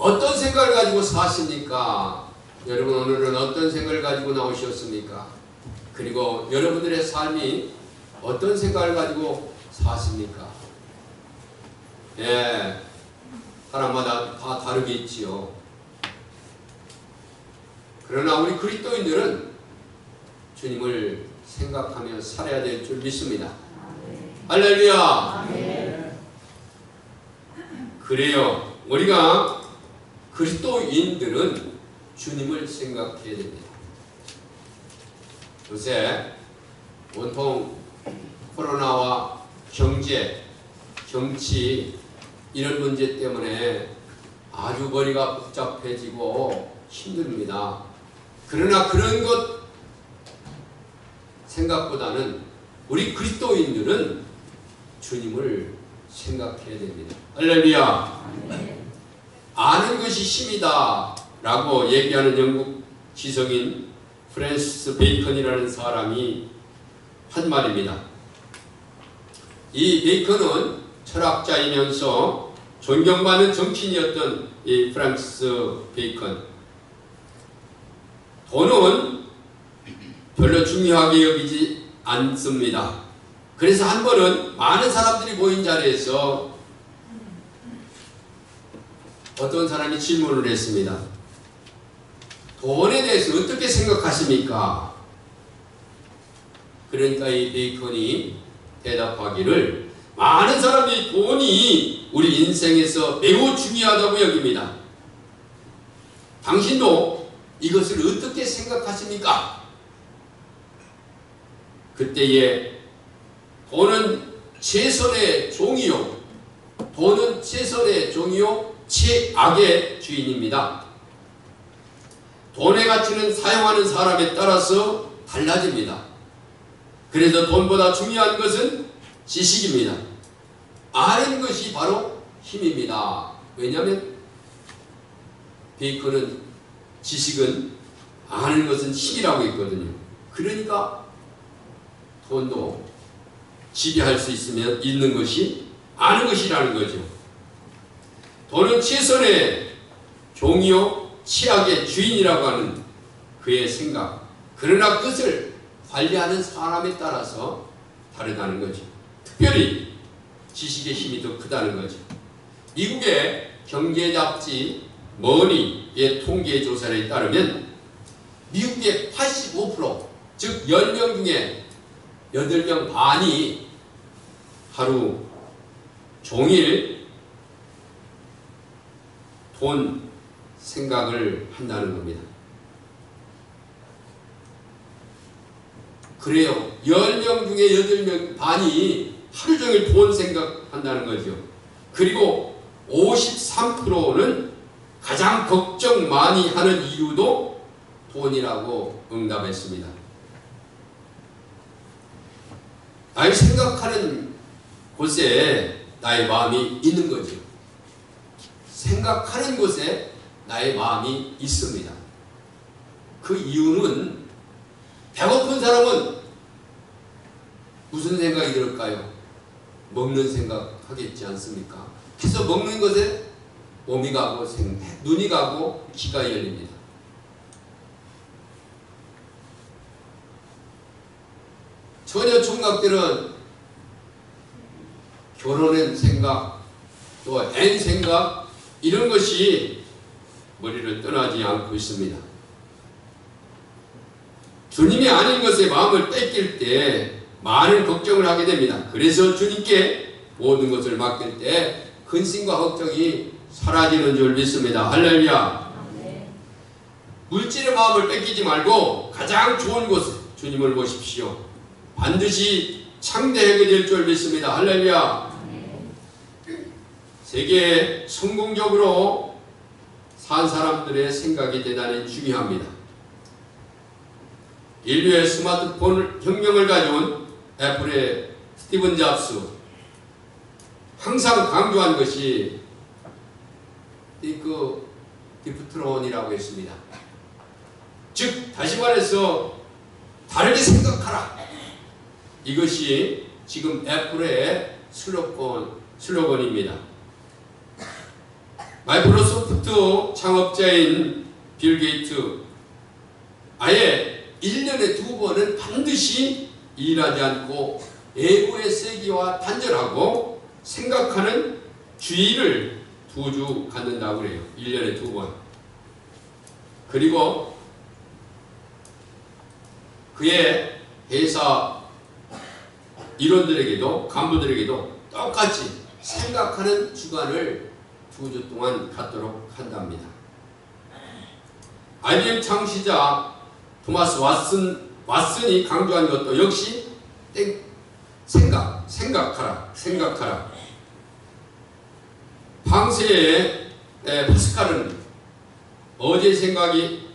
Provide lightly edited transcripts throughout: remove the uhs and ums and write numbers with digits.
어떤 생각을 가지고 사십니까? 여러분 오늘은 어떤 생각을 가지고 나오셨습니까? 그리고 여러분들의 삶이 어떤 생각을 가지고 사십니까? 예, 사람마다 다 다르겠지요. 그러나 우리 그리스도인들은 주님을 생각하며 살아야 될 줄 믿습니다. 할렐루야. 그래요. 우리가 그리스도인들은 주님을 생각해야 됩니다. 요새 온통 코로나와 경제, 정치 이런 문제 때문에 아주 머리가 복잡해지고 힘듭니다. 그러나 그런 것 생각보다는 우리 그리스도인들은 주님을 생각해야 됩니다. 할렐루야. 아는 것이 힘이다 라고 얘기하는 영국 지성인 프랜시스 베이컨이라는 사람이 한 말입니다. 이 베이컨은 철학자이면서 존경받는 정치인이었던 이 프랜시스 베이컨. 돈은 별로 중요하게 여기지 않습니다. 그래서 한 번은 많은 사람들이 모인 자리에서 어떤 사람이 질문을 했습니다. 돈에 대해서 어떻게 생각하십니까? 그러니까 이 베이컨이 대답하기를 많은 사람들이 돈이 우리 인생에서 매우 중요하다고 여깁니다. 당신도 이것을 어떻게 생각하십니까? 그때에 돈은 최선의 종이요. 돈은 최선의 종이요. 최악의 주인입니다. 돈의 가치는 사용하는 사람에 따라서 달라집니다. 그래서 돈보다 중요한 것은 지식입니다. 아는 것이 바로 힘입니다. 왜냐하면 베이컨은 지식은 아는 것은 힘이라고 했거든요. 그러니까 돈도 지배할 수 있는 것이 아는 것이라는 거죠. 돈은 최선의 종이요 최악의 주인이라고 하는 그의 생각. 그러나 그것을 관리하는 사람에 따라서 다르다는 거죠. 특별히 지식의 힘이 더 크다는 거죠. 미국의 경제 잡지 머니의 통계 조사에 따르면 미국의 85%, 즉 10명 중에 8명 반이 하루 종일 돈 생각을 한다는 겁니다. 그래요. 10명 중에 8명 반이 하루 종일 돈 생각한다는 거죠. 그리고 53%는 가장 걱정 많이 하는 이유도 돈이라고 응답했습니다. 나의 생각하는 곳에 나의 마음이 있는 거죠. 생각하는 곳에 나의 마음이 있습니다. 그 이유는 배고픈 사람은 무슨 생각이 들을까요? 먹는 생각 하겠지 않습니까? 그래서 먹는 것에 몸이 가고 눈이 가고 귀가 열립니다. 처녀 총각들은 결혼의 생각, 또 애 생각 이런 것이 머리를 떠나지 않고 있습니다. 주님이 아닌 것에 마음을 뺏길 때 많은 걱정을 하게 됩니다. 그래서 주님께 모든 것을 맡길 때 근심과 걱정이 사라지는 줄 믿습니다. 할렐루야. 물질의 마음을 뺏기지 말고 가장 좋은 곳에 주님을 모십시오. 반드시 창대하게 될 줄 믿습니다. 할렐루야. 세계에 성공적으로 산 사람들의 생각이 대단히 중요합니다. 인류의 스마트폰 혁명을 가져온 애플의 스티븐 잡스 항상 강조한 것이 디프트론이라고 했습니다. 즉 다시 말해서 다르게 생각하라. 이것이 지금 애플의 슬로건입니다. 마이크로소프트 창업자인 빌 게이트 아예 1년에 2번은 반드시 일하지 않고 애고의 세기와 단절하고 생각하는 주일을 2주 갖는다고 그래요. 1년에 2번. 그리고 그의 회사 일원들에게도 간부들에게도 똑같이 생각하는 주간을 2주 동안 갖도록 한답니다. IBM 창시자 토마스 왓슨이 강조한 것도 역시 생각하라. 방세의 파스칼은 어제의 생각이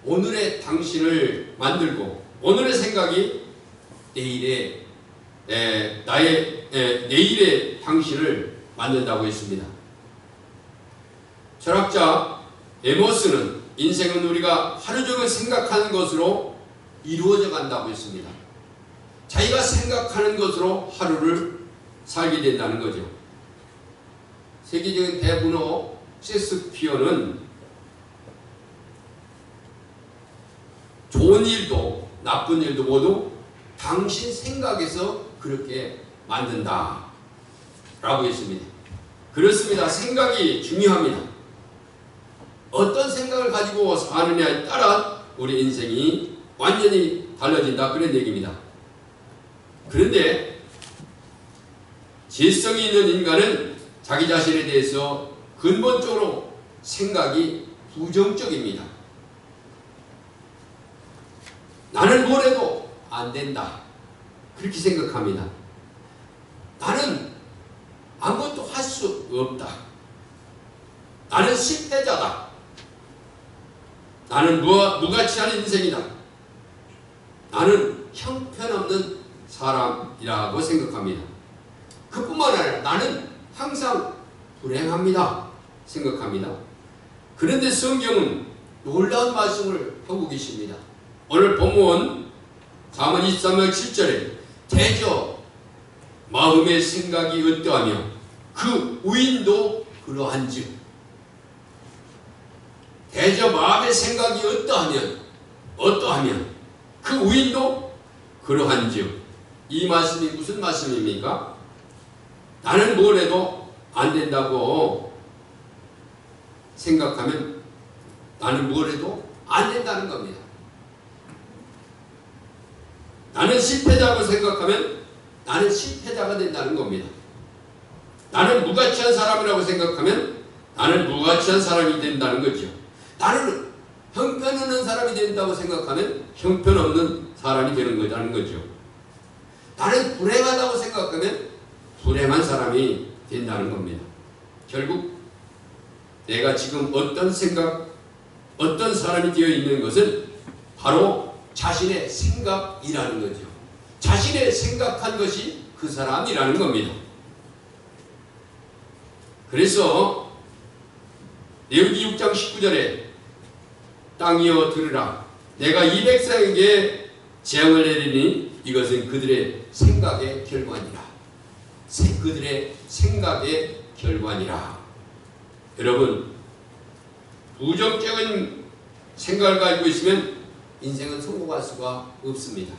오늘의 당신을 만들고 오늘의 생각이 내일의 내일의 당신을 만든다고 했습니다. 철학자 에머스는 인생은 우리가 하루 종일 생각하는 것으로 이루어져 간다고 했습니다. 자기가 생각하는 것으로 하루를 살게 된다는 거죠. 세계적인 대문호 셰익스피어는 좋은 일도 나쁜 일도 모두 당신 생각에서 그렇게 만든다 라고 했습니다. 그렇습니다. 생각이 중요합니다. 어떤 생각을 가지고 사느냐에 따라 우리 인생이 완전히 달라진다 그런 얘기입니다. 그런데 지성이 있는 인간은 자기 자신에 대해서 근본적으로 생각이 부정적입니다. 나는 뭘 해도 안 된다 그렇게 생각합니다. 나는 아무것도 할 수 없다. 나는 실패자다. 나는 무가치한 인생이다. 나는 형편없는 사람이라고 생각합니다. 그뿐만 아니라 나는 항상 불행합니다 생각합니다. 그런데 성경은 놀라운 말씀을 하고 계십니다. 오늘 본문 잠언 23장 7절에 대저 마음의 생각이 어떠하며 그 우인도 그러한즉 대저 마음의 생각이 어떠하면 그 우인도 그러한즉 이 말씀이 무슨 말씀입니까? 나는 뭘 해도 안 된다고 생각하면 나는 뭘 해도 안 된다는 겁니다. 나는 실패자라고 생각하면 나는 실패자가 된다는 겁니다. 나는 무가치한 사람이라고 생각하면 나는 무가치한 사람이 된다는 거죠. 나는 형편없는 사람이 된다고 생각하면 형편없는 사람이 되는 거죠. 나는 불행하다고 생각하면 불행한 사람이 된다는 겁니다. 결국 내가 지금 어떤 사람이 되어 있는 것은 바로 자신의 생각이라는 거죠. 자신의 생각한 것이 그 사람이라는 겁니다. 그래서 레위기 6장 19절에 땅이여 들으라 내가 이 백성에게 재앙을 내리니 이것은 그들의 생각의 결과니라. 그들의 생각의 결과니라. 여러분 부정적인 생각을 가지고 있으면 인생은 성공할 수가 없습니다.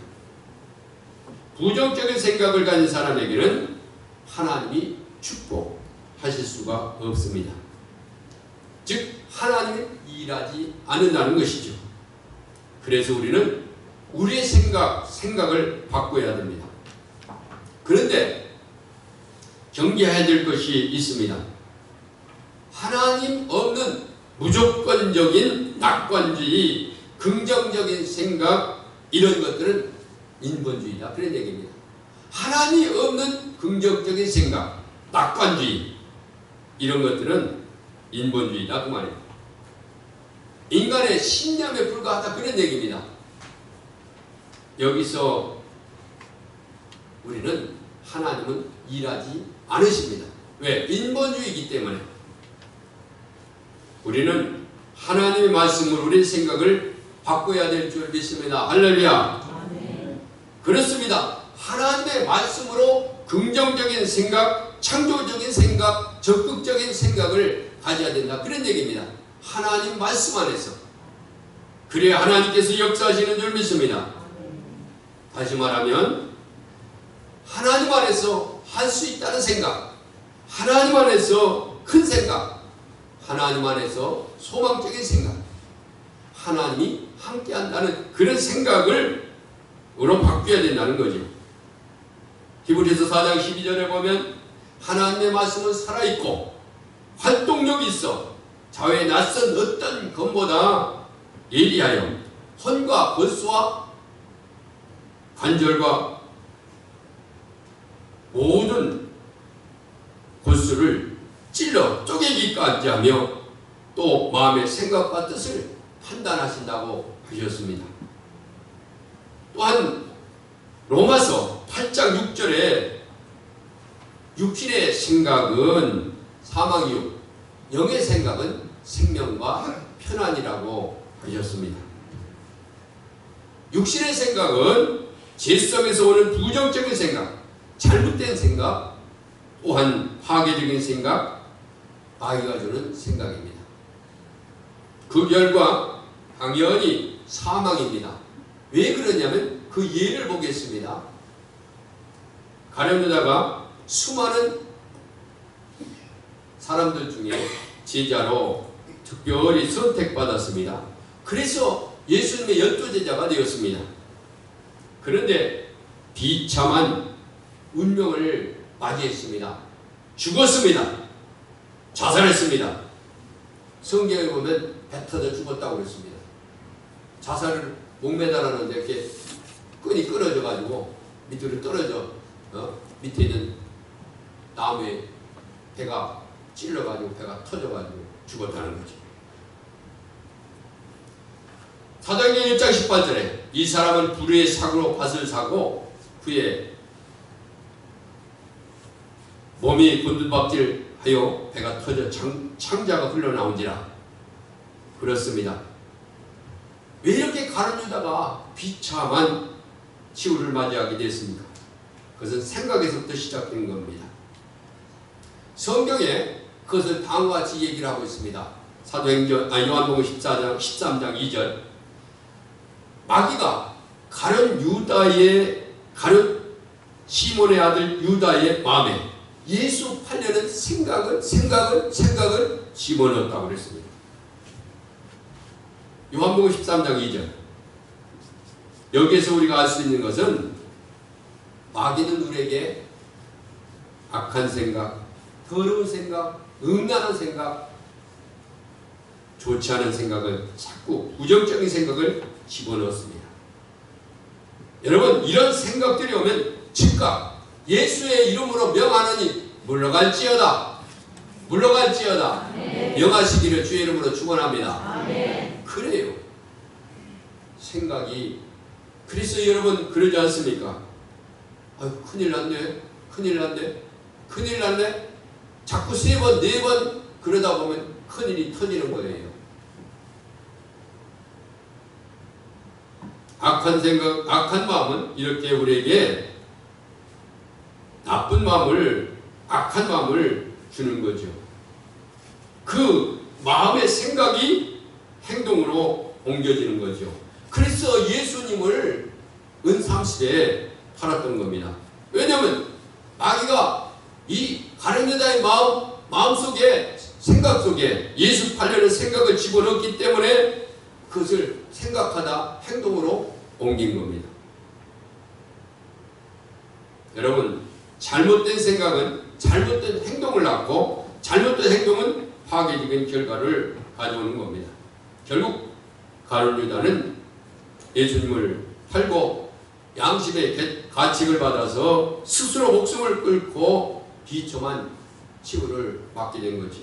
부정적인 생각을 가진 사람에게는 하나님이 축복하실 수가 없습니다. 즉 하나님은 일하지 않는다는 것이죠. 그래서 우리는 우리의 생각을 바꿔야 됩니다. 그런데 경계해야 될 것이 있습니다. 하나님 없는 무조건적인 낙관주의, 긍정적인 생각 이런 것들은 인본주의다 그런 얘기입니다. 하나님 없는 긍정적인 생각, 낙관주의 이런 것들은 인본주의다 그 말이에요. 인간의 신념에 불과하다 그런 얘기입니다. 여기서 우리는 하나님은 일하지 않으십니다. 왜? 인본주의이기 때문에. 우리는 하나님의 말씀으로 우리의 생각을 바꿔야 될 줄 믿습니다. 할렐루야. 그렇습니다. 하나님의 말씀으로 긍정적인 생각, 창조적인 생각, 적극적인 생각을 가져야 된다 그런 얘기입니다. 하나님 말씀 안에서, 그래야 하나님께서 역사하시는 줄 믿습니다. 다시 말하면 하나님 안에서 할 수 있다는 생각, 하나님 안에서 큰 생각, 하나님 안에서 소망적인 생각, 하나님이 함께한다는 그런 생각을 으로 바뀌어야 된다는 거죠. 히브리서 4장 12절에 보면 하나님의 말씀은 살아있고 활동력이 있어 자외에 낯선 어떤 검보다 예리하여 혼과 골수와 관절과 모든 골수를 찔러 쪼개기까지 하며 또 마음의 생각과 뜻을 판단하신다고 하셨습니다. 또한 로마서 8장 6절에 육신의 생각은 사망이요 영의 생각은 생명과 편안이라고 하셨습니다. 육신의 생각은 죄성에서 오는 부정적인 생각, 잘못된 생각, 또한 파괴적인 생각, 마귀가 주는 생각입니다. 그 결과 당연히 사망입니다. 왜 그러냐면 그 예를 보겠습니다. 가룟 유다가 수많은 사람들 중에 제자로 특별히 선택받았습니다. 그래서 예수님의 12제자가 되었습니다. 그런데 비참한 운명을 맞이했습니다. 죽었습니다. 자살했습니다. 성경에 보면 배 터져 죽었다고 그랬습니다. 자살을 목매달았는데 이렇게 끈이 끊어져 가지고 밑으로 떨어져 밑에 있는 나무에 배가 찔러 가지고 배가 터져 가지고 죽었다는 거죠. 사도행전 1장 18절에 이 사람은 불의의 사고로 밭을 사고 후에 몸이 곤두박질하여 배가 터져 창자가 흘러나온지라 그렇습니다. 왜 이렇게 가룟 유다가 비참한 치유를 맞이하게 됐습니까? 그것은 생각에서부터 시작된 겁니다. 성경에 그것을 다음과 같이 얘기를 하고 있습니다. 요한복음 13장 2절 마귀가 가룟 시몬의 아들 유다의 마음에 예수 팔려는 생각을 집어넣었다고 그랬습니다. 요한복음 13장 2절 여기에서 우리가 알 수 있는 것은 마귀는 우리에게 악한 생각, 더러운 생각, 음란한 생각, 좋지 않은 생각을 자꾸 부정적인 생각을 집어넣었습니다. 여러분 이런 생각들이 오면 즉각 예수의 이름으로 명하노니 물러갈지어다 명하시기를 주의 이름으로 축원합니다. 그래요. 생각이 그래서 여러분 그러지 않습니까? 아유 큰일 났네 자꾸 3번 4번 그러다 보면 큰일이 터지는 거예요. 악한 생각, 악한 마음은 이렇게 우리에게 나쁜 마음을, 악한 마음을 주는 거죠. 그 마음의 생각이 행동으로 옮겨지는 거죠. 그래서 예수님을 은30에 팔았던 겁니다. 왜냐하면 마귀가 이 가룟 유다의 마음속에 생각 속에 예수 팔려는 생각을 집어넣기 때문에 그것을 생각하다 행동으로 옮긴 겁니다. 여러분 잘못된 생각은 잘못된 행동을 낳고 잘못된 행동은 파괴적인 결과를 가져오는 겁니다. 결국 가룟 유다는 예수님을 팔고 양심의 가책을 받아서 스스로 목숨을 끊고 비참한 치유를 받게 된 거죠.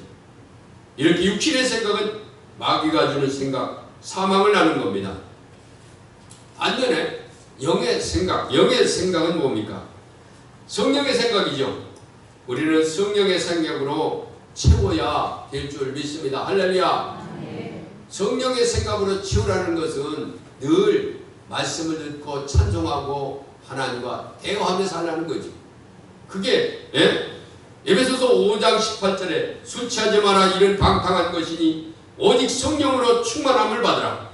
이렇게 육신의 생각은 마귀가 주는 생각, 사망을 낳는 겁니다. 반면에 영의 생각은 뭡니까? 성령의 생각이죠. 우리는 성령의 생각으로 채워야 될 줄 믿습니다. 할렐루야. 성령의 생각으로 채우라는 것은 늘 말씀을 듣고 찬송하고 하나님과 대화하면서 하라는 거죠. 그게 에베소서 5장 18절에 술 취하지 마라 이런 방탕한 것이니 오직 성령으로 충만함을 받으라.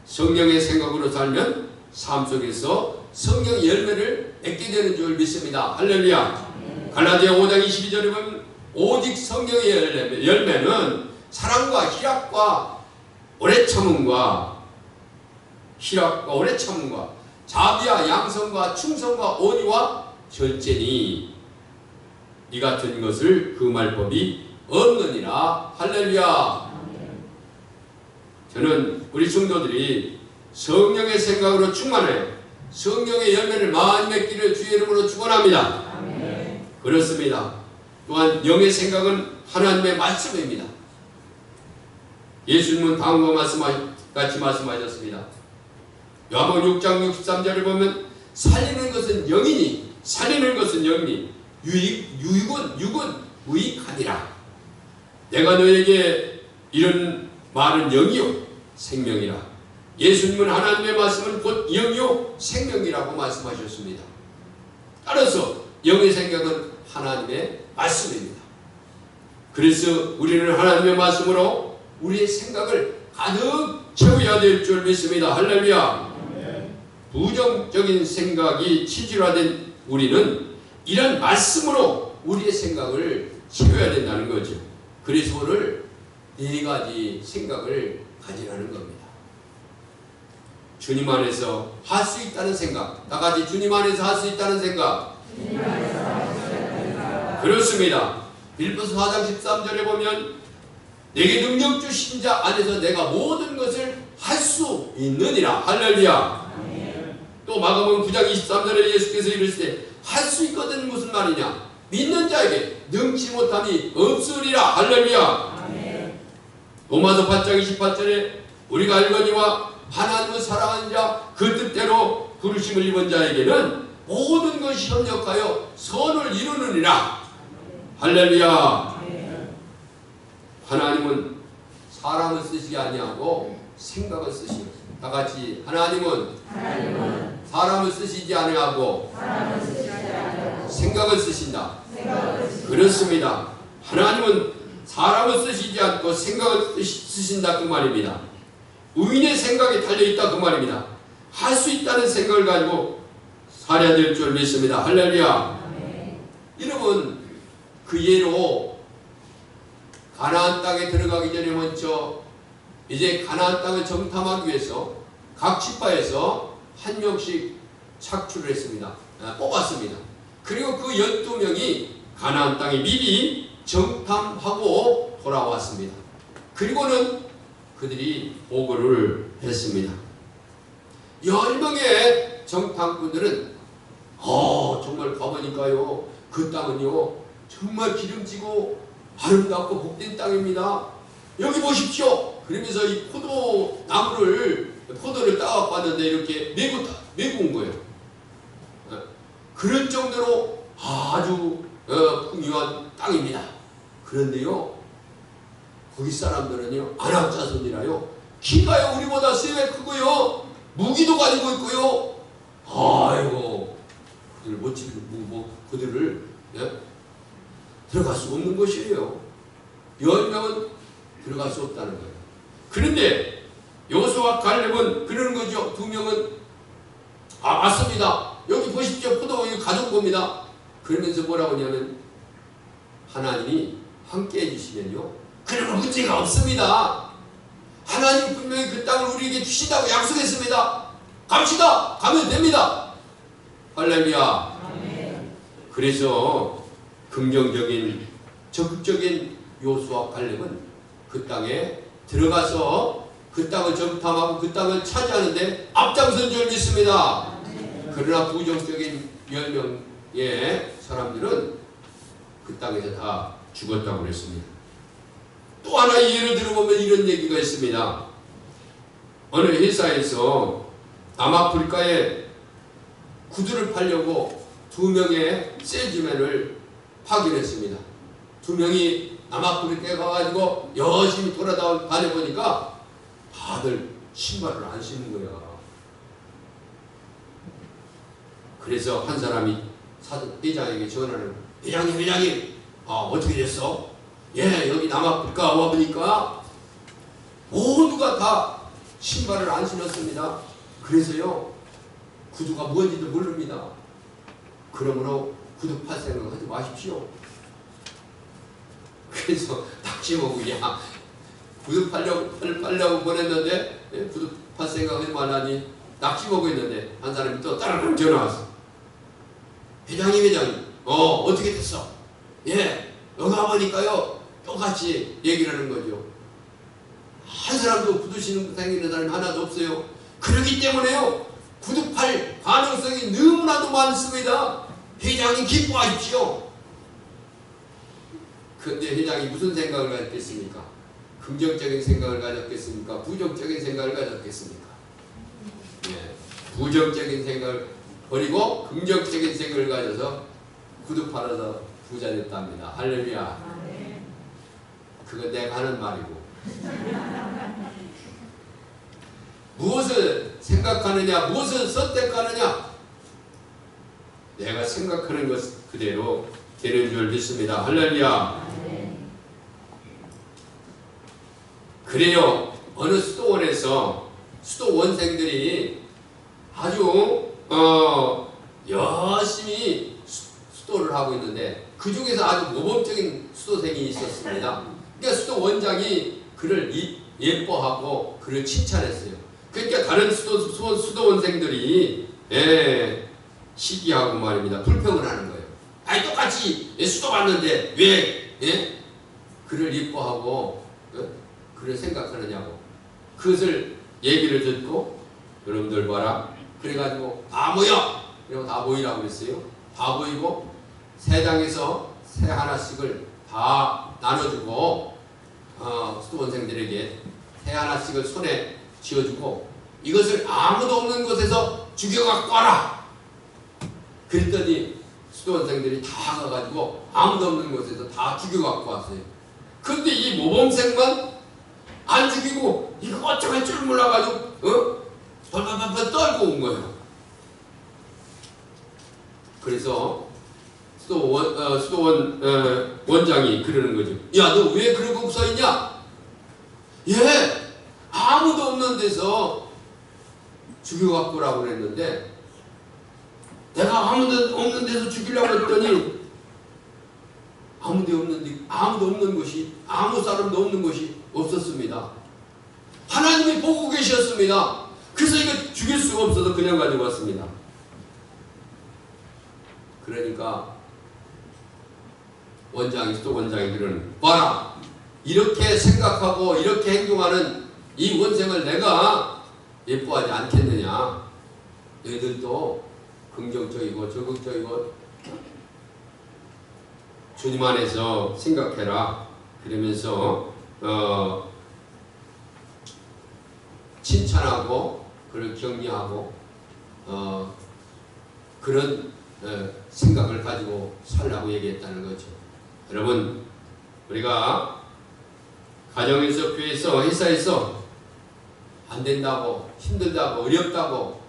성령의 생각으로 살면 삶 속에서 성령의 열매를 맺게 되는 줄 믿습니다. 할렐루야. 갈라디아 5장 22절에 보면 오직 성령의 열매는 사랑과 희락과 오래 참음과 자비와 양성과 충성과 온유와 절제니 이 같은 것을 금할 법이 없느니라. 할렐루야. 저는 우리 성도들이 성령의 생각으로 충만해 성령의 열매를 많이 맺기를 주의 이름으로 축원합니다. 그렇습니다. 또한 영의 생각은 하나님의 말씀입니다. 예수님은 다음과 같이 말씀하셨습니다. 요한복음 6장 63절을 보면 살리는 것은 영이니 육은 무익하니라. 내가 너에게 이런 말은 영이요 생명이라. 예수님은 하나님의 말씀은 곧 영이요 생명이라고 말씀하셨습니다. 따라서 영의 생각은 하나님의 말씀입니다. 그래서 우리는 하나님의 말씀으로 우리의 생각을 가득 채워야 될 줄 믿습니다. 할렐루야. 부정적인 생각이 치질화된 우리는 이런 말씀으로 우리의 생각을 채워야 된다는 거죠. 그래서 오늘 4가지 생각을 가지라는 겁니다. 주님 안에서 할 수 있다는 생각. 다 같이 주님 안에서 할 수 있다는 생각. 그렇습니다. 빌립보서 4장 13절에 보면 내게 능력 주신 자 안에서 내가 모든 것을 할 수 있느니라. 할렐루야. 또 마가복음 9장 23절에 예수께서 이르시되 할 수 있거든 무슨 말이냐. 믿는 자에게 능치 못함이 없으리라. 할렐루야. 로마서 8장 28절에 우리가 알거니와 하나님을 사랑하는 자 그 뜻대로 부르심을 입은 자에게는 모든 것이 협력하여 선을 이루느니라. 할렐루야. 하나님은 사람을 쓰시지 아니하고 생각을 쓰시오. 다 같이 하나님은 사람을 쓰시지 아니하고 생각을 쓰신다. 그렇습니다. 하나님은 사람을 쓰시지 않고 생각을 쓰신다 그 말입니다. 의인의 생각이 달려있다 그 말입니다. 할 수 있다는 생각을 가지고 살아야 될 줄 믿습니다. 할렐루야. 여러분 그 예로 가나안 땅에 들어가기 전에 먼저 이제 가나안 땅을 정탐하기 위해서 각 지파에서 한 명씩 착출을 했습니다. 뽑았습니다. 그리고 그 12명이 가나안 땅에 미리 정탐하고 돌아왔습니다. 그리고는 그들이 보고를 했습니다. 10명의 정탐꾼들은 정말 가보니까요 그 땅은요 정말 기름지고 아름답고 복된 땅입니다. 여기 보십시오. 그러면서 이 포도를 따갖고 왔는데 이렇게 메고 온 거예요. 그런 정도로 아주 풍요한 땅입니다. 그런데요 거기 사람들은요 아낙 자손이라요 키가요 우리보다 3배 크고요 무기도 가지고 있고요. 아이고 그들 그들을 들어갈 수 없는 것이에요. 10명은 들어갈 수 없다는 거예요. 그런데 여호수아와 갈렙은 그러는 거죠. 2명은 맞습니다. 여기 보십시오. 포도 여기 가져온 겁니다. 그러면서 뭐라고 하냐면 하나님이 함께 해주시면요 그러면 문제가 없습니다. 하나님 분명히 그 땅을 우리에게 주신다고 약속했습니다. 갑시다. 가면 됩니다. 할렐루야. 그래서 긍정적인 적극적인 여호수아와 갈렙은 그 땅에 들어가서 그 땅을 정탐하고 그 땅을 차지하는데 앞장선 줄 믿습니다. 그러나 부정적인 10명의 사람들은 그 땅에서 다 죽었다고 그랬습니다. 또 하나 예를 들어보면 이런 얘기가 있습니다. 어느 회사에서 남아프리카에 구두를 팔려고 2명의 세일즈맨을 파견했습니다. 2명이 남아프리카에 가가지고 열심히 돌아다녀보니까 다들 신발을 안 신는 거야. 그래서 한 사람이 회장에게 전화를 회장님 어떻게 됐어? 예 여기 남아프리카 와보니까 다 신발을 안 신었습니다. 그래서요 구두가 뭔지도 모릅니다. 그러므로 구두 팔 생각하지 마십시오. 그래서 닥치보고 야 구두 팔려고 보냈는데 구두 팔 생각하지 말라니 낚시 보고 있는데 한 사람이 또 따라랑 전화 왔어. 회장님 어떻게 됐어? 예 여기 와보니까요 똑같이 얘기를 하는 거죠. 한 사람도 구두 생기는 사람이 하나도 없어요. 그렇기 때문에요 구두 팔 가능성이 너무나도 많습니다. 회장님 기뻐하십시오. 그런데 회장이 무슨 생각을 가졌겠습니까? 긍정적인 생각을 가졌겠습니까? 부정적인 생각을 가졌겠습니까? 예, 부정적인 생각을 버리고 긍정적인 생각을 가져서 구두 팔아서 부자 됐답니다. 할렐루야. 그거 내가 하는 말이고. 무엇을 생각하느냐, 무엇을 선택하느냐, 내가 생각하는 것 그대로 되는 줄 믿습니다. 할렐루야. 그래요. 어느 수도원에서 수도원생들이 아주 열심히 수도를 하고 있는데 그 중에서 아주 모범적인 수도생이 있었습니다. 그러니까 수도원장이 그를 예뻐하고 그를 칭찬했어요. 그러니까 다른 수도원생들이 시기하고 말입니다. 불평을 하는 거예요. 아니 똑같이 수도 봤는데 왜 그를 예뻐하고 그를 생각하느냐고. 그것을 얘기를 듣고 여러분들 봐라. 그래가지고 다 모여. 그리고 다 모이라고 그랬어요. 다 모이고 새 장에서 새 하나씩을 다 나눠주고 수도원생들에게 새 하나씩을 손에 쥐어주고 이것을 아무도 없는 곳에서 죽여갖고 와라. 그랬더니 수도원생들이 다 가가지고 아무도 없는 곳에서 다 죽여갖고 왔어요. 근데 이 모범생만 안 죽이고 이거 어쩌할 줄 몰라가지고 벌벌벌 떨고 온 거예요. 그래서 수도원 원장이 그러는 거죠. 야, 너 왜 그러고 서 있냐? 예, 아무도 없는 데서 죽여갖고 오라고 그랬는데 내가 아무도 없는 데서 죽이려고 했더니 아무도 없는 곳이 아무 사람도 없는 곳이 없었습니다. 하나님이 보고 계셨습니다. 그래서 이거 죽일 수가 없어서 그냥 가지고 왔습니다. 그러니까 수도원장이 그러는 봐라, 이렇게 생각하고 이렇게 행동하는 이 원생을 내가 예뻐하지 않겠느냐. 너희들도 긍정적이고 적극적이고 주님 안에서 생각해라. 그러면서 칭찬하고 그를 격려하고 그런 생각을 가지고 살라고 얘기했다는 거죠. 여러분, 우리가 가정에서, 교회에서, 회사에서 안 된다고, 힘들다고, 어렵다고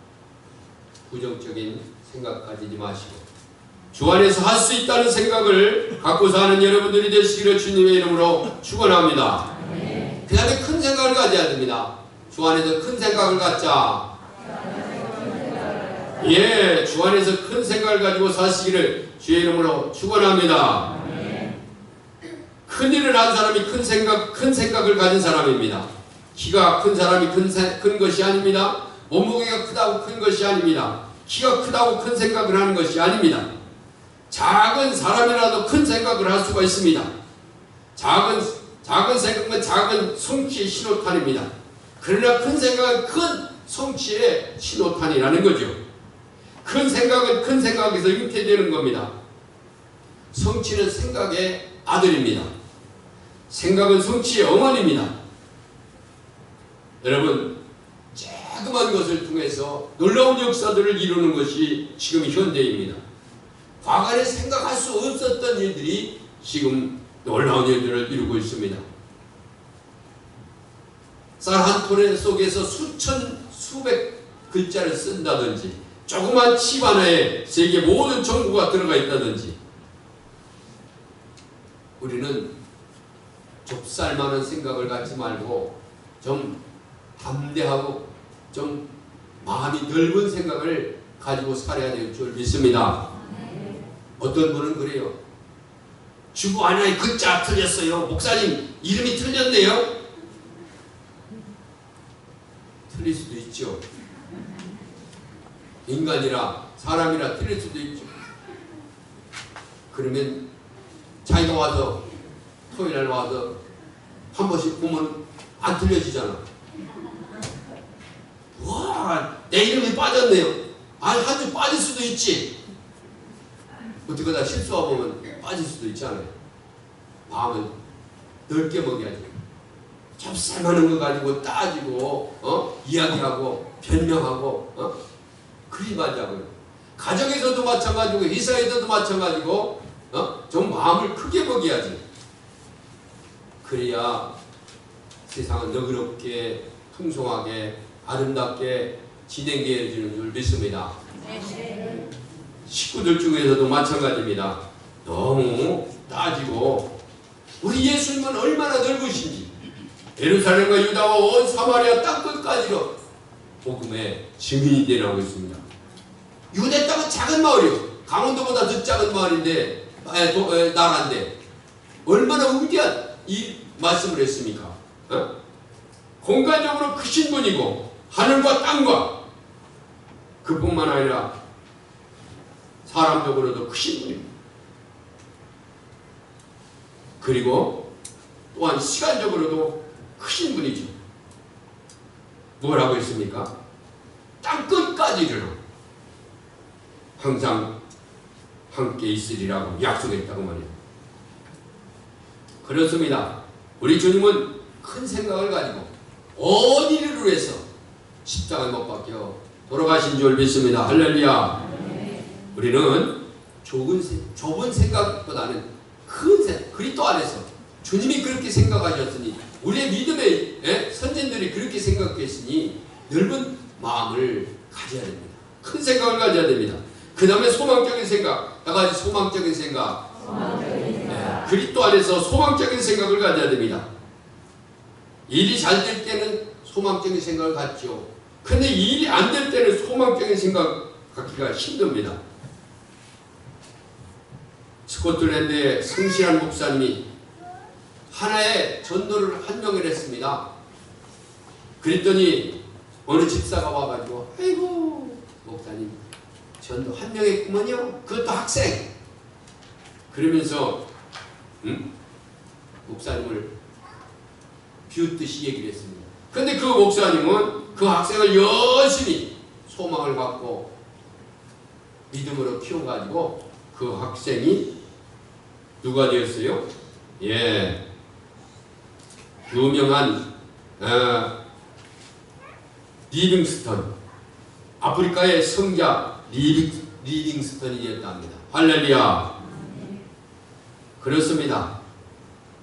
부정적인 생각 가지지 마시고 주 안에서 할 수 있다는 생각을 갖고 사는 여러분들이 되시기를 주님의 이름으로 축원합니다. 그 다음에 큰 생각을 가져야 됩니다. 주 안에서 큰 생각을 갖자. 예, 주 안에서 큰 생각을 가지고 사시기를 주의 이름으로 축원합니다. 큰 일을 한 사람이 큰 생각을 가진 사람입니다. 키가 큰 사람이 큰 것이 아닙니다. 몸무게가 크다고 큰 것이 아닙니다. 키가 크다고 큰 생각을 하는 것이 아닙니다. 작은 사람이라도 큰 생각을 할 수가 있습니다. 작은 생각은 작은 성취의 신호탄입니다. 그러나 큰 생각은 큰 성취의 신호탄이라는 거죠. 큰 생각은 큰 생각에서 잉태되는 겁니다. 성취는 생각의 아들입니다. 생각은 성취의 어머니입니다. 여러분, 조그만 것을 통해서 놀라운 역사들을 이루는 것이 지금 현대입니다. 과거에 생각할 수 없었던 일들이 지금 놀라운 일들을 이루고 있습니다. 쌀 한 톨 속에서 수백 글자를 쓴다든지, 조그만 칩 하나에 세계 모든 정보가 들어가 있다든지, 우리는 좁쌀만한 생각을 갖지 말고 좀 담대하고 좀 마음이 넓은 생각을 가지고 살아야 될 줄 믿습니다. 어떤 분은 그래요. 주보 하나에 글자 틀렸어요. 목사님 이름이 틀렸네요. 틀릴 수도 있죠. 인간이라 사람이라 틀릴 수도 있죠. 그러면 자기가 와서 토요일날 와서 한 번씩 보면 안 틀려지잖아. 와, 내 이름이 빠졌네요. 아니, 한 주 빠질 수도 있지. 어떻게 실수하고 보면 빠질 수도 있잖아요. 마음을 넓게 먹여야지. 잡살만한 거 가지고 따지고 이야기하고 변명하고 그리 말자고요. 가정에서도 마찬가지고 회사에서도 마찬가지고 좀 마음을 크게 먹여야지. 그래야 세상은 너그럽게 풍성하게 아름답게 진행되어지는 줄 믿습니다. 식구들 중에서도 마찬가지입니다. 너무 따지고 우리 예수님은 얼마나 넓으신지 예루살렘과 유다와 온 사마리아 땅끝까지로 복음의 증인이 되어나오고 있습니다. 유대 땅은 작은 마을이요. 강원도보다 더 작은 마을인데 나라인데 얼마나 위대한 이 말씀을 했습니까? 공간적으로 크신 분이고 하늘과 땅과 그뿐만 아니라 사람적으로도 크신 분입니다. 그리고 또한 시간적으로도 크신 분이죠. 뭐라고 했습니까? 땅끝까지를 항상 함께 있으리라고 약속했다고 말이에요. 그렇습니다. 우리 주님은 큰 생각을 가지고 온 인류를 위해서 십자가에 못 박혀 돌아가신 줄 믿습니다. 할렐루야. 우리는 좁은 생각보다는 큰 생각, 그리스도 안에서 주님이 그렇게 생각하셨으니 우리의 믿음의 선진들이 그렇게 생각했으니 넓은 마음을 가져야 됩니다. 큰 생각을 가져야 됩니다. 그 다음에 소망적인 생각, 여러가지 소망적인 생각, 그리스도 안에서 소망적인 생각을 가져야 됩니다. 일이 잘 될 때는 소망적인 생각을 갖죠. 근데 일이 안 될 때는 소망적인 생각 갖기가 힘듭니다. 스코틀랜드의 성실한 목사님이 하나의 전도를 한 명을 했습니다. 그랬더니 어느 집사가 와가지고 아이고 목사님 전도 한 명 했구먼요. 그것도 학생. 그러면서 목사님을 비웃듯이 얘기를 했습니다. 그런데 그 목사님은 그 학생을 열심히 소망을 갖고 믿음으로 키워가지고 그 학생이 누가 되었어요? 예, 유명한 리빙스턴, 아프리카의 성자 리빙스턴이 되었답니다. 할렐루야. 그렇습니다.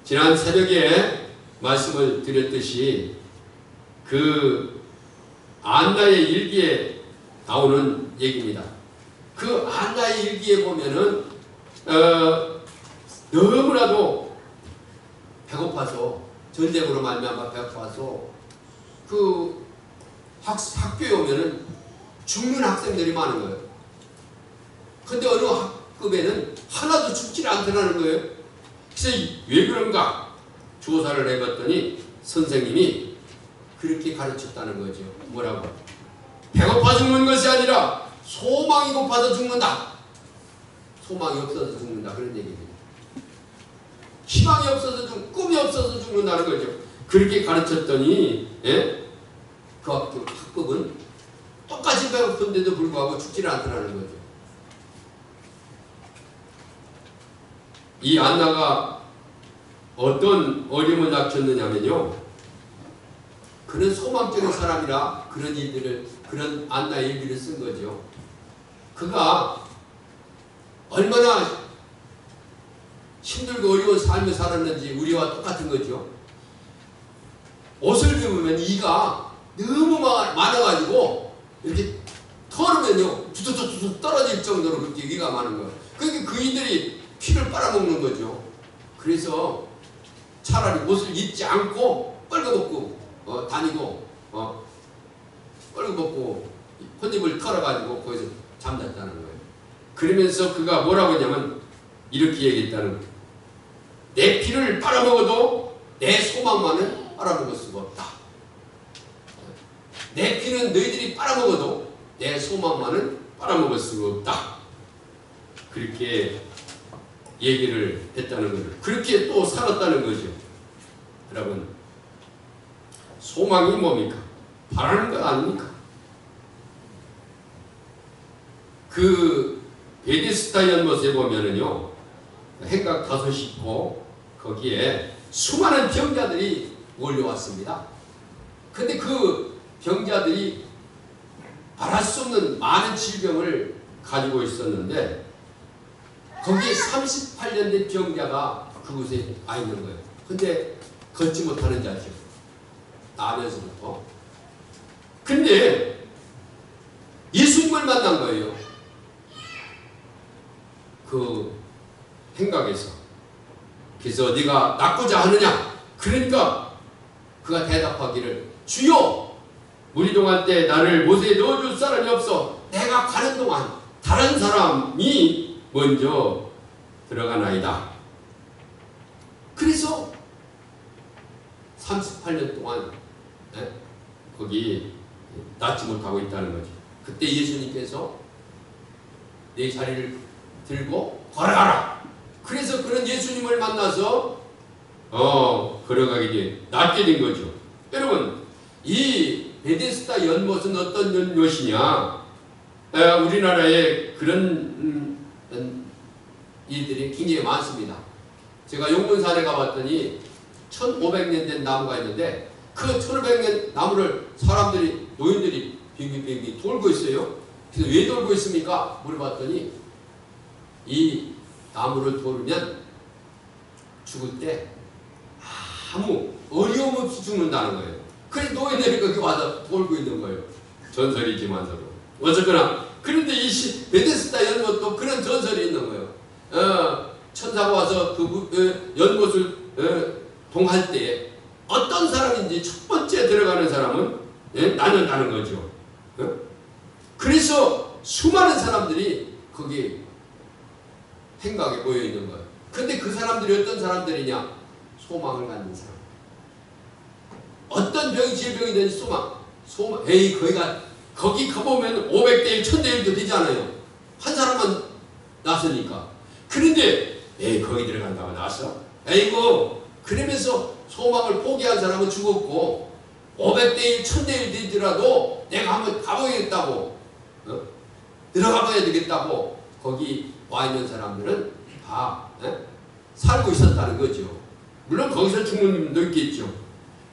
지난 새벽에 말씀을 드렸듯이 그 안나의 일기에 나오는 얘기입니다. 그 안나의 일기에 보면은 너무나도 배고파서 전쟁으로 말미암아 배고파서 그 학교에 오면은 죽는 학생들이 많은 거예요. 근데 어느 학급에는 하나도 죽지 않더라는 거예요. 그래서 왜 그런가 조사를 해봤더니 선생님이 그렇게 가르쳤다는 거죠. 뭐라고? 배고파 죽는 것이 아니라 소망이 고파서 죽는다. 소망이 없어서 죽는다. 그런 얘기입니다. 희망이 없어서 꿈이 없어서 죽는다는 거죠. 그렇게 가르쳤더니 그 학급은 똑같이 배고픈데도 불구하고 죽지 않더라는 거죠. 이 안나가 어떤 어려움을 닥쳤느냐면요. 그는 소망적인 사람이라 그런 일들을, 그런 안나의 일기를 쓴 거죠. 그가 얼마나 힘들고 어려운 삶을 살았는지 우리와 똑같은 거죠. 옷을 입으면 이가 너무 많아가지고 이렇게 털으면요 두둑두둑 떨어질 정도로 그렇게 위가 많은 거예요. 그러니까 그 이들이 피를 빨아먹는 거죠. 그래서 차라리 옷을 입지 않고 빨가벗고 다니고 뻘겋고 혼입을 털어가지고 거기서 잠잤다는 거예요. 그러면서 그가 뭐라고 했냐면 이렇게 얘기했다는 거예요. 내 피를 빨아먹어도 내 소망만은 빨아먹을 수가 없다. 내 피는 너희들이 빨아먹어도 내 소망만은 빨아먹을 수가 없다. 그렇게 얘기를 했다는 거죠. 그렇게 또 살았다는 거죠. 여러분, 소망이 뭡니까? 바라는 것 아닙니까? 그 베데스다 연못에 보면은요, 행각 5이 있고 거기에 수많은 병자들이 몰려왔습니다. 근데 그 병자들이 말할 수 없는 많은 질병을 가지고 있었는데 거기에 38년 된 병자가 그곳에 와 있는 거예요. 근데 걷지 못하는 자죠. 나면서부터. 근데 예수님을 만난 거예요. 그 행각에서. 그래서 네가 낫고자 하느냐? 그러니까 그가 대답하기를 주여 무리동안 때 나를 못에 넣어줄 사람이 없어. 내가 가는 동안 다른 사람이 먼저 들어가나이다. 그래서 38년 동안 거기 낫지 못하고 있다는 거죠. 그때 예수님께서 내 자리를 들고 걸어가라. 그래서 그런 예수님을 만나서 걸어가게 돼 낫게 된 거죠. 여러분, 이 베데스다 연못은 어떤 연못이냐? 우리나라에 그런 일들이 굉장히 많습니다. 제가 용문산에 가봤더니 1500년 된 나무가 있는데 그 1500년 나무를 사람들이, 노인들이 빙빙빙 돌고 있어요. 그래서 왜 돌고 있습니까? 물어봤더니 이 나무를 돌면 죽을 때 아무 어려움 없이 죽는다는 거예요. 그래서 노인들이 거기 와서 돌고 있는 거예요. 전설이지만서도. 어쨌거나 그런데 이 베데스다 연못도 그런 전설이 있는 거예요. 천사가 와서 그 연못을 동할 때 어떤 사람인지 첫 번째 들어가는 사람은 나는다는 거죠. 그래서 수많은 사람들이 거기 행각에 모여 있는 거예요. 근데 그 사람들이 어떤 사람들이냐? 소망을 갖는 사람. 어떤 병이 질병이든지 소망. 에이, 거기 가보면 500대 1, 1000대 1도 되지 않아요. 한 사람만 나서니까. 그런데 에이, 거기 들어간다고 나서? 에이고, 그러면서 소망을 포기한 사람은 죽었고 500대 1, 1000대 1 되더라도 내가 한번 가보겠다고 들어가 봐야 되겠다고 거기 와 있는 사람들은 다 살고 있었다는 거죠. 물론 거기서 죽는 분도 있겠죠.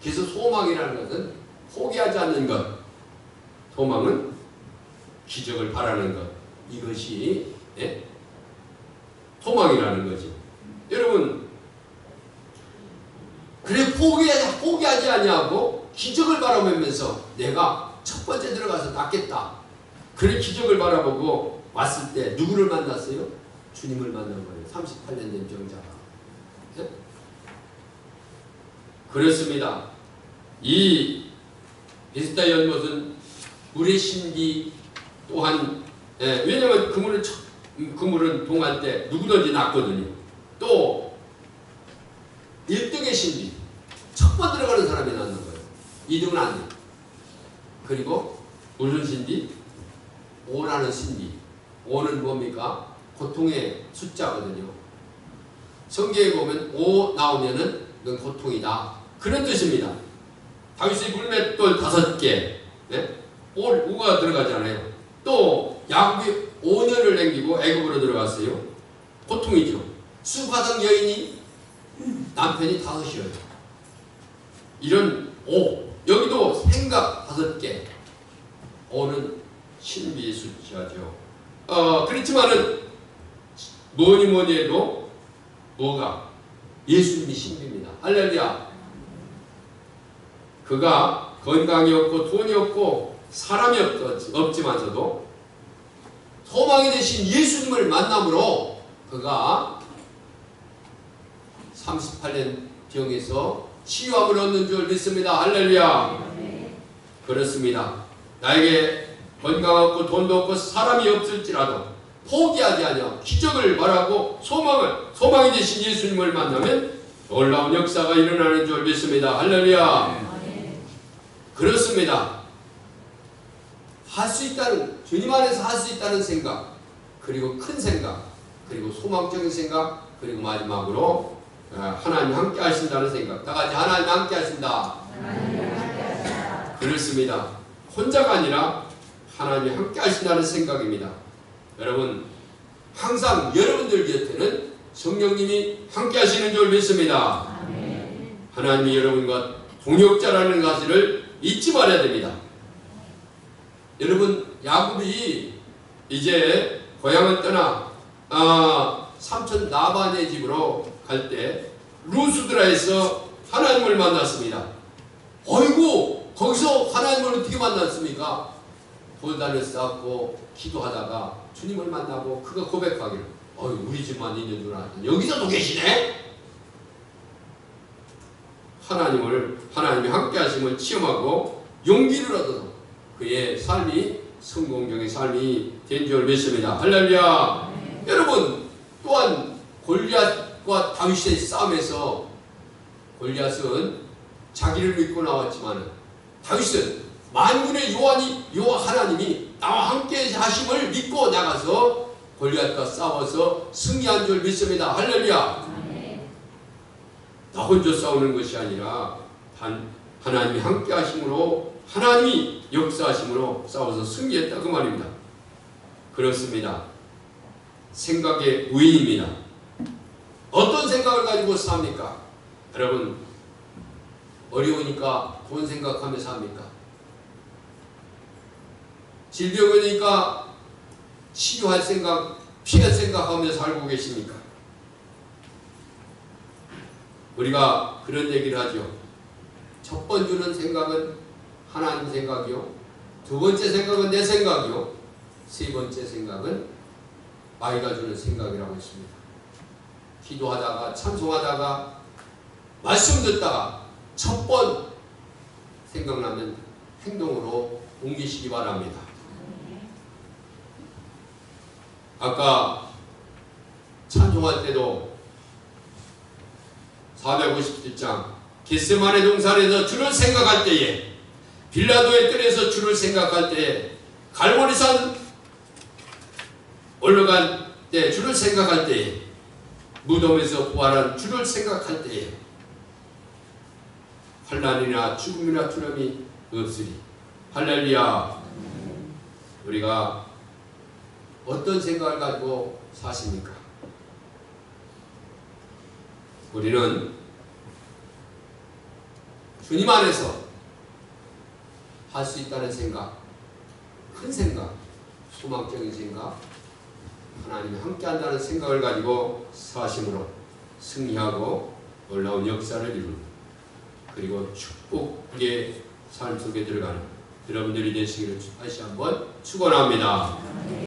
그래서 소망이라는 것은 포기하지 않는 것, 소망은 기적을 바라는 것, 이것이 소망이라는 거죠. 여러분, 그래 포기하지 아니하고 기적을 바라보면서 내가 첫 번째 들어가서 낫겠다. 그래 기적을 바라보고 왔을 때 누구를 만났어요? 주님을 만난 거예요. 38년 된 병자가. 네? 그렇습니다. 이 베데스다 연못은 물의 신비 또한 왜냐하면 그물은 동할 때 누구든지 낫거든요. 또 1등의 신비, 첫 번 들어가는 사람이 낫는 거예요. 2등은 안 돼요. 그리고 무슨 신비? 5라는 신비. 5는 뭡니까? 고통의 숫자거든요. 성경에 보면 5 나오면은 이건 고통이다. 그런 뜻입니다. 다윗의 물맷돌 5개, 5가 들어가잖아요. 또 야곱이 5년을 남기고 애굽으로 들어갔어요. 고통이죠. 수가성 여인이 남편이 5이어요. 이런 5. 여기도 생각 5개. 5는 신비의 숫자죠. 그렇지만은 뭐니 해도 뭐가? 예수님이 신비입니다. 할렐루야. 그가 건강이 없고 돈이 없고 사람이 없지만서도 소망이 되신 예수님을 만남으로 그가 38년 병에서 치유함을 얻는 줄 믿습니다. 할렐루야. 그렇습니다. 나에게 건강 없고 돈도 없고 사람이 없을지라도 포기하지 아니하고 기적을 바라고 소망이 되신 예수님을 만나면 놀라운 역사가 일어나는 줄 믿습니다. 할렐루야. 그렇습니다. 할 수 있다는, 주님 안에서 할 수 있다는 생각, 그리고 큰 생각, 그리고 소망적인 생각, 그리고 마지막으로 하나님 함께 하신다는 생각. 다 같이 하나님 함께 하신다. 그렇습니다. 혼자가 아니라 하나님이 함께 하신다는 생각입니다. 여러분, 항상 여러분들 곁에는 성령님이 함께 하시는 줄 믿습니다. 하나님이 여러분과 동역자라는 사실을 잊지 말아야 됩니다. 여러분, 야곱이 이제 고향을 떠나 삼촌 라반의 집으로 갈 때 루스드라에서 하나님을 만났습니다. 어이구, 거기서 하나님을 어떻게 만났습니까? 돌단을 쌓고 기도하다가 주님을 만나고 그가 고백하기를, 우리 집만 있는 줄 알았더니 여기서도 계시네? 하나님이 함께 하심을 체험하고 용기를 얻어서 그의 삶이 성공적인 삶이 된 줄 믿습니다. 할렐루야. 여러분, 또한 골리앗과 다윗의 싸움에서 골리앗은 자기를 믿고 나왔지만 다윗은 만군의 여호와 하나님이 나와 함께 하심을 믿고 나가서 골리앗과 싸워서 승리한 줄 믿습니다. 할렐루야. 나 혼자 싸우는 것이 아니라 하나님이 함께 하심으로, 하나님이 역사하심으로 싸워서 승리했다 그 말입니다. 그렇습니다. 생각의 우인입니다. 어떤 생각을 가지고 삽니까? 여러분, 어려우니까 돈 생각하며 삽니까? 질병이니까 치료할 생각, 피할 생각하며 살고 계십니까? 우리가 그런 얘기를 하죠. 첫 번째는 생각은 하나님 생각이요, 두 번째 생각은 내 생각이요, 세 번째 생각은 마귀가 주는 생각이라고 했습니다. 기도하다가 찬송하다가 말씀 듣다가 첫 번 생각나면 행동으로 옮기시기 바랍니다. 아까 찬송할 때도 457장 겟세마네 동산에서 주를 생각할 때에, 빌라도의 뜰에서 주를 생각할 때에, 갈보리산 올라갈 때 주를 생각할 때에, 무덤에서 부활한 주를 생각할 때에 환난이나 죽음이나 두려움이 없으리. 할렐루야. 우리가 어떤 생각을 가지고 사십니까? 우리는 주님 안에서 할 수 있다는 생각, 큰 생각, 소망적인 생각, 하나님이 함께한다는 생각을 가지고 사심으로 승리하고 놀라운 역사를 이루는, 그리고 축복의 삶 속에 들어가는 여러분들이 되시기를 다시 한번 축원합니다.